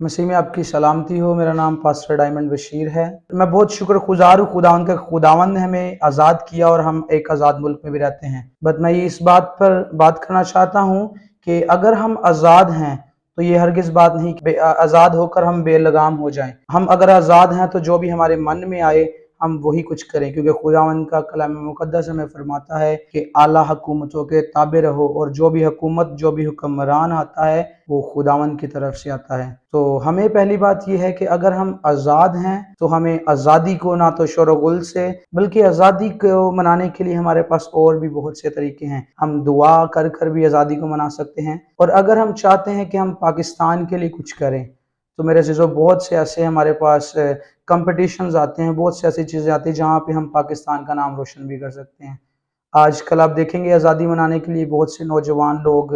مسیح میں آپ کی سلامتی ہو۔ میرا نام پاسٹر ڈائمنڈ بشیر ہے۔ میں بہت شکر گزار ہوں خداوند کا، خداوند نے ہمیں آزاد کیا اور ہم ایک آزاد ملک میں بھی رہتے ہیں۔ بٹ میں اس بات پر بات کرنا چاہتا ہوں کہ اگر ہم آزاد ہیں تو یہ ہرگز بات نہیں کہ آزاد ہو کر ہم بے لگام ہو جائیں۔ ہم اگر آزاد ہیں تو جو بھی ہمارے من میں آئے ہم وہی کچھ کریں، کیونکہ خداوند کا کلام مقدس ہمیں فرماتا ہے کہ اعلیٰ حکومتوں کے تابع رہو، اور جو بھی حکومت، جو بھی حکمران آتا ہے وہ خداوند کی طرف سے آتا ہے۔ تو ہمیں پہلی بات یہ ہے کہ اگر ہم آزاد ہیں تو ہمیں آزادی کو نہ تو شور و غل سے، بلکہ آزادی کو منانے کے لیے ہمارے پاس اور بھی بہت سے طریقے ہیں۔ ہم دعا کر کر بھی آزادی کو منا سکتے ہیں، اور اگر ہم چاہتے ہیں کہ ہم پاکستان کے لیے کچھ کریں تو میرے عزیزو بہت سے ایسے ہمارے پاس کمپٹیشنز آتے ہیں، بہت سے ایسی چیزیں آتی ہیں جہاں پہ ہم پاکستان کا نام روشن بھی کر سکتے ہیں۔ آج کل آپ دیکھیں گے آزادی منانے کے لیے بہت سے نوجوان لوگ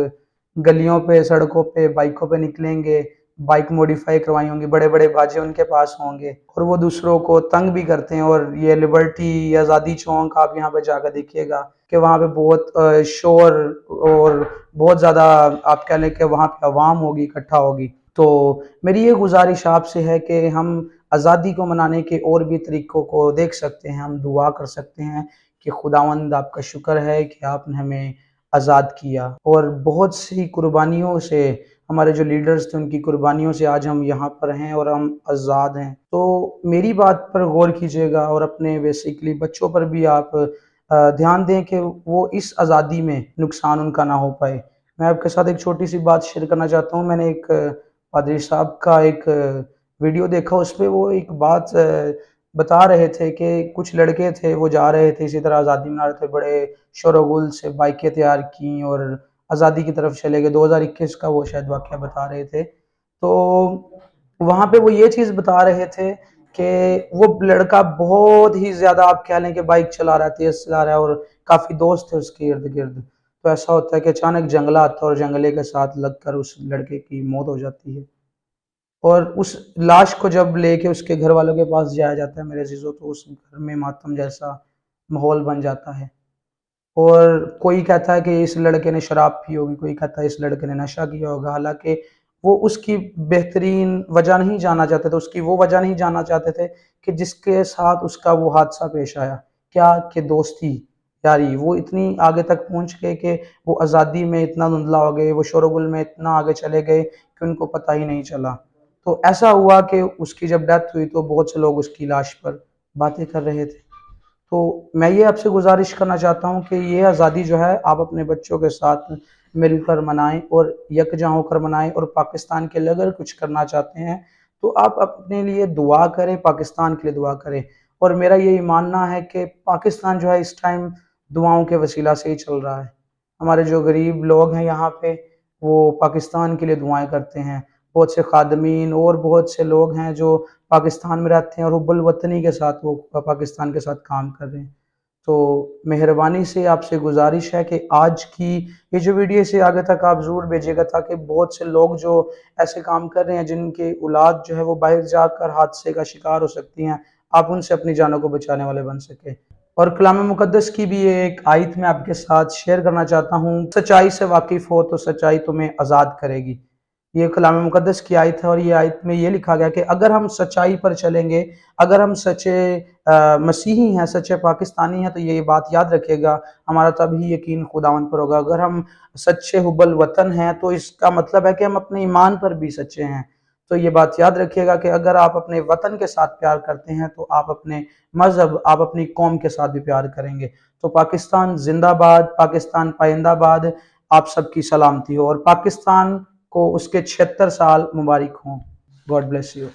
گلیوں پہ، سڑکوں پہ، بائکوں پہ نکلیں گے، بائک موڈیفائی کروائی ہوں گی، بڑے بڑے باجے ان کے پاس ہوں گے، اور وہ دوسروں کو تنگ بھی کرتے ہیں۔ اور یہ لبرٹی، آزادی چوک، آپ یہاں پہ جا کر دیکھیے گا کہ وہاں پہ بہت شور اور بہت زیادہ آپ کہہ لیں کہ وہاں پہ عوام ہوگی، اکٹھا ہوگی۔ تو میری یہ گزارش آپ سے ہے کہ ہم آزادی کو منانے کے اور بھی طریقوں کو دیکھ سکتے ہیں۔ ہم دعا کر سکتے ہیں کہ خداوند آپ کا شکر ہے کہ آپ نے ہمیں آزاد کیا، اور بہت سی قربانیوں سے، ہمارے جو لیڈرز تھے ان کی قربانیوں سے آج ہم یہاں پر ہیں اور ہم آزاد ہیں۔ تو میری بات پر غور کیجئے گا، اور اپنے بیسیکلی بچوں پر بھی آپ دھیان دیں کہ وہ اس آزادی میں نقصان ان کا نہ ہو پائے۔ میں آپ کے ساتھ ایک چھوٹی سی بات شیئر کرنا چاہتا ہوں۔ میں نے ایک پادری صاحب کا ایک ویڈیو دیکھا، اس پہ وہ ایک بات بتا رہے تھے کہ کچھ لڑکے تھے، وہ جا رہے تھے اسی طرح آزادی منا رہے تھے، بڑے شور و غل سے بائکیں تیار کیں اور آزادی کی طرف چلے گئے۔ 2021 کا وہ شاید واقعہ بتا رہے تھے۔ تو وہاں پہ وہ یہ چیز بتا رہے تھے کہ وہ لڑکا بہت ہی زیادہ آپ کہہ لیں کہ بائک چلا رہا ہے، تیز چلا رہا ہے، اور کافی دوست تھے اس کے ارد گرد۔ تو ایسا ہوتا ہے کہ اچانک جنگلہ آتا ہے اور جنگلے کے ساتھ لگ کر اس لڑکے کی موت ہو جاتی ہے، اور اس لاش کو جب لے کے اس کے گھر والوں کے پاس جایا جاتا ہے میرے عزیزو، تو اس گھر میں ماتم جیسا ماحول بن جاتا ہے۔ اور کوئی کہتا ہے کہ اس لڑکے نے شراب پی ہوگی، کوئی کہتا ہے اس لڑکے نے نشہ کیا ہوگا، حالانکہ وہ اس کی بہترین وجہ نہیں جاننا چاہتے تھے، اس کی وہ وجہ نہیں جاننا چاہتے تھے کہ جس کے ساتھ اس کا وہ حادثہ پیش آیا، کیا کہ دوستی یاری۔ وہ اتنی آگے تک پہنچ گئے کہ وہ آزادی میں اتنا دھندلا ہو گئے، وہ شور و غل میں اتنا آگے چلے گئے کہ ان کو پتہ ہی نہیں چلا۔ تو ایسا ہوا کہ اس کی جب ڈیتھ ہوئی تو بہت سے لوگ اس کی لاش پر باتیں کر رہے تھے۔ تو میں یہ آپ سے گزارش کرنا چاہتا ہوں کہ یہ آزادی جو ہے آپ اپنے بچوں کے ساتھ مل کر منائیں، اور یکجا ہو کر منائیں، اور پاکستان کے لیے اگر کچھ کرنا چاہتے ہیں تو آپ اپنے لیے دعا کریں، پاکستان کے لیے دعا کریں۔ اور میرا یہ ماننا ہے کہ پاکستان جو ہے اس ٹائم دعاؤں کے وسیلہ سے ہی چل رہا ہے۔ ہمارے جو غریب لوگ ہیں یہاں پہ وہ پاکستان کے لیے دعائیں کرتے ہیں، بہت سے خادمین اور بہت سے لوگ ہیں جو پاکستان میں رہتے ہیں اور حب الوطنی کے ساتھ وہ پاکستان کے ساتھ کام کر رہے ہیں۔ تو مہربانی سے آپ سے گزارش ہے کہ آج کی یہ جو ویڈیو سے آگے تک آپ ضرور بھیجیے گا، تاکہ بہت سے لوگ جو ایسے کام کر رہے ہیں جن کے اولاد جو ہے وہ باہر جا کر حادثے کا شکار ہو سکتی ہیں، آپ ان سے اپنی جانوں کو بچانے والے بن سکیں۔ اور کلام مقدس کی بھی ایک آیت میں آپ کے ساتھ شیئر کرنا چاہتا ہوں، سچائی سے واقف ہو تو سچائی تمہیں آزاد کرے گی۔ یہ کلام مقدس کی آیت ہے، اور یہ آیت میں یہ لکھا گیا کہ اگر ہم سچائی پر چلیں گے، اگر ہم سچے مسیحی ہیں، سچے پاکستانی ہیں، تو یہ بات یاد رکھے گا ہمارا تب ہی یقین خداوند پر ہوگا۔ اگر ہم سچے حب الوطن ہیں تو اس کا مطلب ہے کہ ہم اپنے ایمان پر بھی سچے ہیں۔ تو یہ بات یاد رکھیے گا کہ اگر آپ اپنے وطن کے ساتھ پیار کرتے ہیں تو آپ اپنے مذہب، آپ اپنی قوم کے ساتھ بھی پیار کریں گے۔ تو پاکستان زندہ باد، پاکستان پائندہ باد، آپ سب کی سلامتی ہو، اور پاکستان کو اس کے 76 سال مبارک ہوں۔ God bless you.